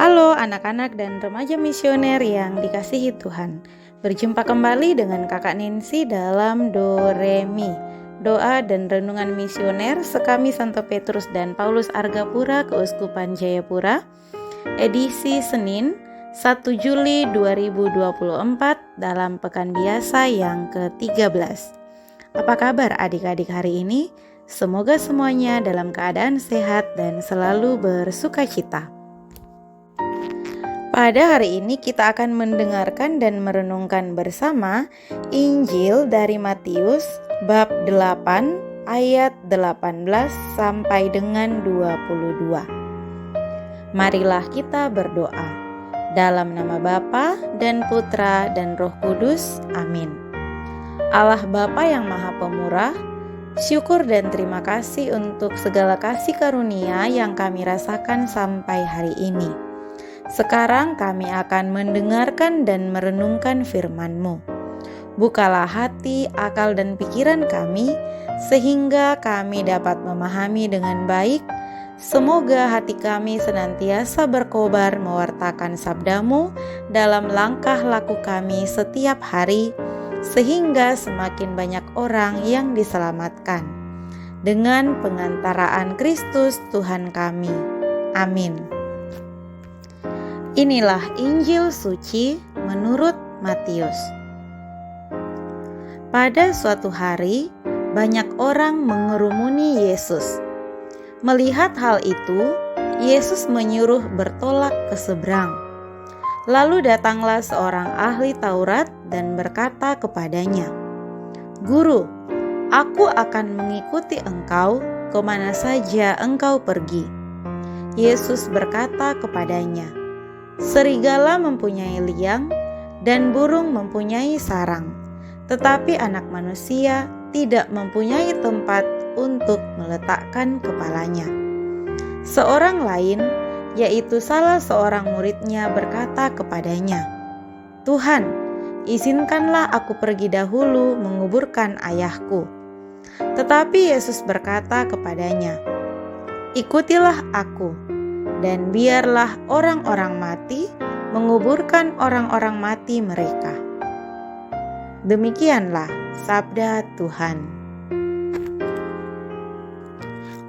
Halo anak-anak dan remaja misioner yang dikasihi Tuhan. Berjumpa kembali dengan Kakak Nancy dalam Do Re Mi, doa dan renungan misioner sekami Santo Petrus dan Paulus Argapura Keuskupan Jayapura, edisi Senin 1 Juli 2024 dalam pekan biasa yang ke-13. Apa kabar adik-adik hari ini? Semoga semuanya dalam keadaan sehat dan selalu bersuka cita. Pada hari ini kita akan mendengarkan dan merenungkan bersama Injil dari Matius bab 8 ayat 18 sampai dengan 22. Marilah kita berdoa. Dalam nama Bapa dan Putra dan Roh Kudus. Amin. Allah Bapa yang Maha Pemurah, syukur dan terima kasih untuk segala kasih karunia yang kami rasakan sampai hari ini. Sekarang kami akan mendengarkan dan merenungkan firman-Mu. Bukalah hati, akal dan pikiran kami, sehingga kami dapat memahami dengan baik. Semoga hati kami senantiasa berkobar mewartakan sabda-Mu dalam langkah laku kami setiap hari, sehingga semakin banyak orang yang diselamatkan. Dengan pengantaraan Kristus Tuhan kami. Amin. Inilah Injil suci menurut Matius. Pada suatu hari, banyak orang mengerumuni Yesus. Melihat hal itu, Yesus menyuruh bertolak ke seberang. Lalu datanglah seorang ahli Taurat dan berkata kepadanya, "Guru, aku akan mengikuti engkau kemana saja engkau pergi." Yesus berkata kepadanya, "Serigala mempunyai liang dan burung mempunyai sarang, tetapi Anak Manusia tidak mempunyai tempat untuk meletakkan kepalanya." Seorang lain, yaitu salah seorang muridnya, berkata kepadanya, "Tuhan, izinkanlah aku pergi dahulu menguburkan ayahku." Tetapi Yesus berkata kepadanya, "Ikutilah aku, dan biarlah orang-orang mati menguburkan orang-orang mati mereka." Demikianlah sabda Tuhan.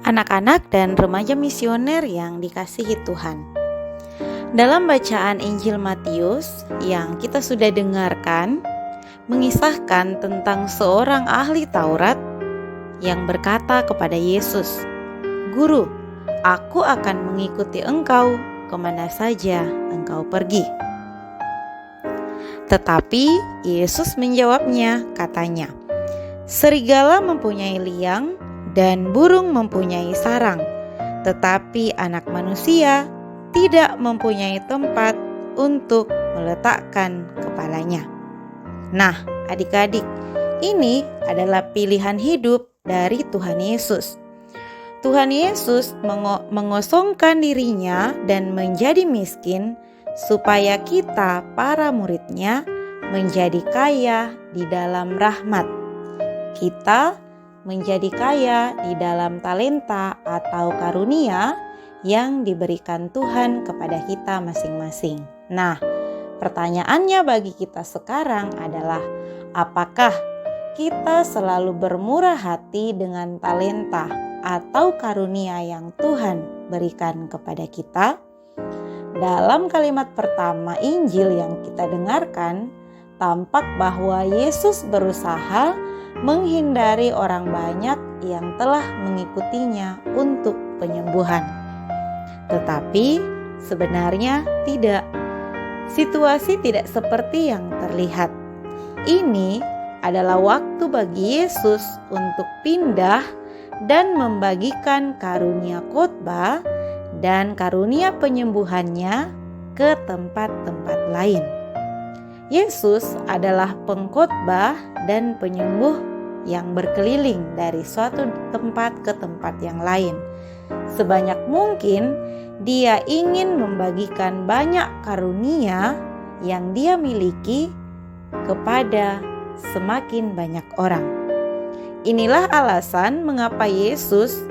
Anak-anak dan remaja misioner yang dikasihi Tuhan, dalam bacaan Injil Matius yang kita sudah dengarkan, mengisahkan tentang seorang ahli Taurat yang berkata kepada Yesus, "Guru, aku akan mengikuti engkau kemana saja engkau pergi." Tetapi Yesus menjawabnya, katanya, "Serigala mempunyai liang dan burung mempunyai sarang, tetapi Anak Manusia tidak mempunyai tempat untuk meletakkan kepalanya." Nah, adik-adik, ini adalah pilihan hidup dari Tuhan Yesus. Tuhan Yesus mengosongkan dirinya dan menjadi miskin supaya kita, para murid-Nya, menjadi kaya di dalam rahmat. Kita menjadi kaya di dalam talenta atau karunia yang diberikan Tuhan kepada kita masing-masing. Nah, pertanyaannya bagi kita sekarang adalah, apakah kita selalu bermurah hati dengan talenta atau karunia yang Tuhan berikan kepada kita? Dalam kalimat pertama Injil yang kita dengarkan, tampak bahwa Yesus berusaha menghindari orang banyak yang telah mengikutinya untuk penyembuhan. Tetapi sebenarnya tidak. Situasi tidak seperti yang terlihat. Ini adalah waktu bagi Yesus untuk pindah dan membagikan karunia khotbah dan karunia penyembuhannya ke tempat-tempat lain. Yesus adalah pengkhotbah dan penyembuh yang berkeliling dari suatu tempat ke tempat yang lain. Sebanyak mungkin Dia ingin membagikan banyak karunia yang Dia miliki kepada semakin banyak orang. Inilah alasan mengapa Yesus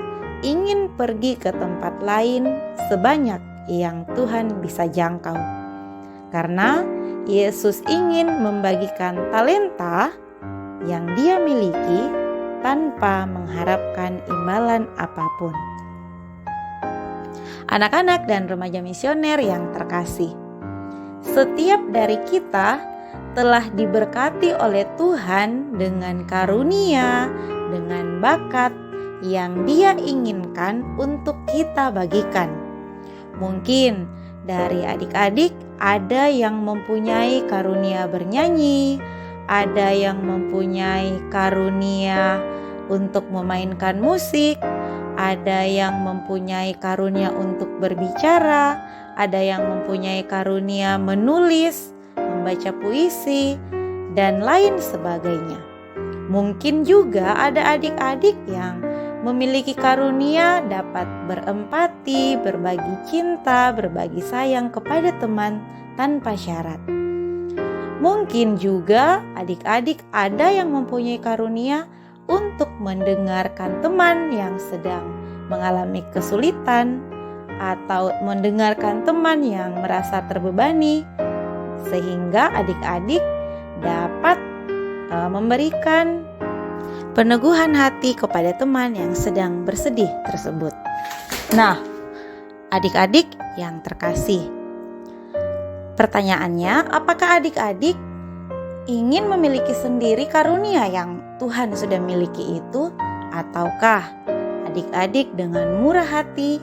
ingin pergi ke tempat lain sebanyak yang Tuhan bisa jangkau. Karena Yesus ingin membagikan talenta yang Dia miliki tanpa mengharapkan imbalan apapun. Anak-anak dan remaja misioner yang terkasih, setiap dari kita telah diberkati oleh Tuhan dengan karunia, dengan bakat yang Dia inginkan untuk kita bagikan. Mungkin dari adik-adik ada yang mempunyai karunia bernyanyi, ada yang mempunyai karunia untuk memainkan musik, ada yang mempunyai karunia untuk berbicara, ada yang mempunyai karunia menulis, membaca puisi, dan lain sebagainya. Mungkin juga ada adik-adik yang memiliki karunia dapat berempati, berbagi cinta, berbagi sayang kepada teman tanpa syarat. Mungkin juga adik-adik ada yang mempunyai karunia untuk mendengarkan teman yang sedang mengalami kesulitan atau mendengarkan teman yang merasa terbebani, sehingga adik-adik dapat memberikan peneguhan hati kepada teman yang sedang bersedih tersebut. Nah, adik-adik yang terkasih, pertanyaannya, apakah adik-adik ingin memiliki sendiri karunia yang Tuhan sudah miliki itu, ataukah adik-adik dengan murah hati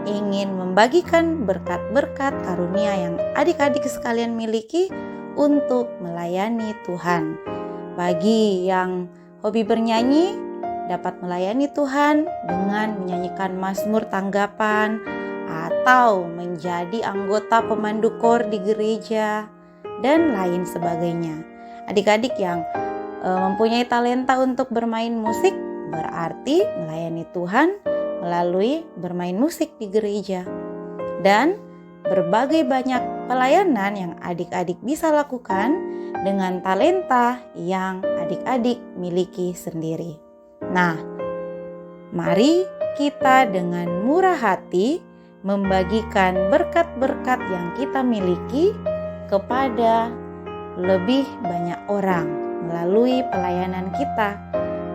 ingin membagikan berkat-berkat karunia yang adik-adik sekalian miliki untuk melayani Tuhan? Bagi yang hobi bernyanyi, dapat melayani Tuhan dengan menyanyikan mazmur tanggapan atau menjadi anggota pemandu kor di gereja dan lain sebagainya. Adik-adik yang mempunyai talenta untuk bermain musik berarti melayani Tuhan melalui bermain musik di gereja. Dan berbagai banyak pelayanan yang adik-adik bisa lakukan dengan talenta yang adik-adik miliki sendiri. Nah, mari kita dengan murah hati membagikan berkat-berkat yang kita miliki kepada lebih banyak orang melalui pelayanan kita,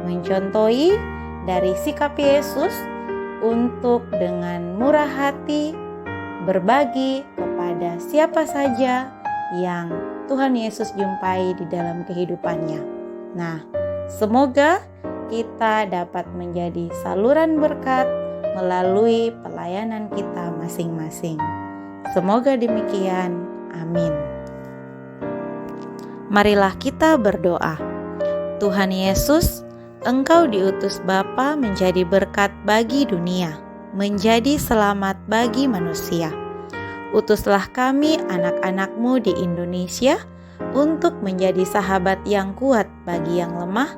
mencontohi dari sikap Yesus untuk dengan murah hati berbagi kepada siapa saja yang Tuhan Yesus jumpai di dalam kehidupannya. Nah, semoga kita dapat menjadi saluran berkat melalui pelayanan kita masing-masing. Semoga demikian. Amin. Marilah kita berdoa. Tuhan Yesus, Engkau diutus Bapa menjadi berkat bagi dunia, menjadi selamat bagi manusia. Utuslah kami anak-anak-Mu di Indonesia untuk menjadi sahabat yang kuat bagi yang lemah,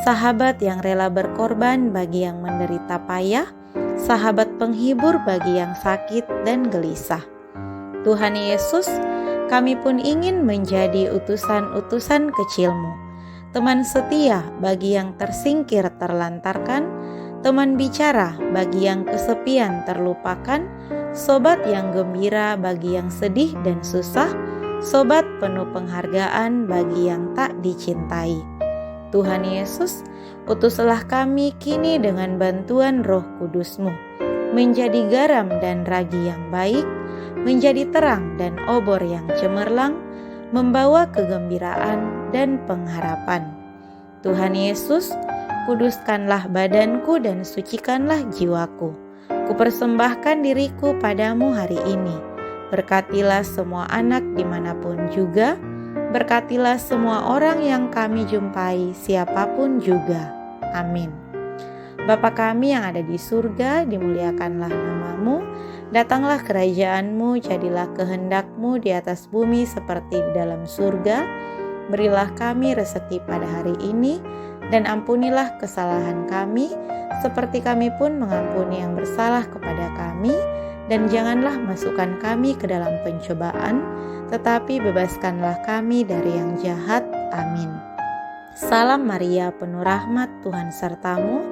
sahabat yang rela berkorban bagi yang menderita payah, sahabat penghibur bagi yang sakit dan gelisah. Tuhan Yesus, kami pun ingin menjadi utusan-utusan kecil-Mu, teman setia bagi yang tersingkir terlantarkan, teman bicara bagi yang kesepian terlupakan, sobat yang gembira bagi yang sedih dan susah, sobat penuh penghargaan bagi yang tak dicintai. Tuhan Yesus, utuslah kami kini dengan bantuan Roh Kudus-Mu, menjadi garam dan ragi yang baik, menjadi terang dan obor yang cemerlang, membawa kegembiraan dan pengharapan. Tuhan Yesus, kuduskanlah badanku dan sucikanlah jiwaku. Kupersembahkan diriku padamu hari ini. Berkatilah semua anak dimanapun juga. Berkatilah semua orang yang kami jumpai, siapapun juga. Amin. Bapa kami yang ada di surga, dimuliakanlah nama-Mu. Datanglah kerajaan-Mu, jadilah kehendak-Mu di atas bumi seperti di dalam surga. Berilah kami rezeki pada hari ini, dan ampunilah kesalahan kami, seperti kami pun mengampuni yang bersalah kepada kami. Dan janganlah masukkan kami ke dalam pencobaan, tetapi bebaskanlah kami dari yang jahat. Amin. Salam Maria, penuh rahmat, Tuhan sertamu.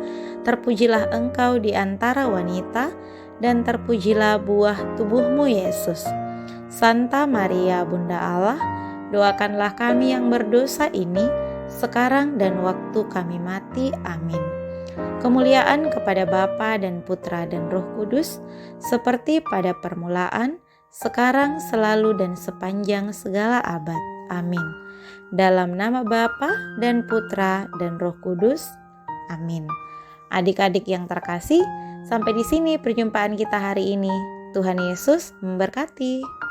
Terpujilah engkau di antara wanita, dan terpujilah buah tubuhmu Yesus. Santa Maria Bunda Allah, doakanlah kami yang berdosa ini, sekarang dan waktu kami mati. Amin. Kemuliaan kepada Bapa dan Putra dan Roh Kudus, seperti pada permulaan, sekarang, selalu, dan sepanjang segala abad. Amin. Dalam nama Bapa dan Putra dan Roh Kudus. Amin. Adik-adik yang terkasih, sampai di sini perjumpaan kita hari ini. Tuhan Yesus memberkati.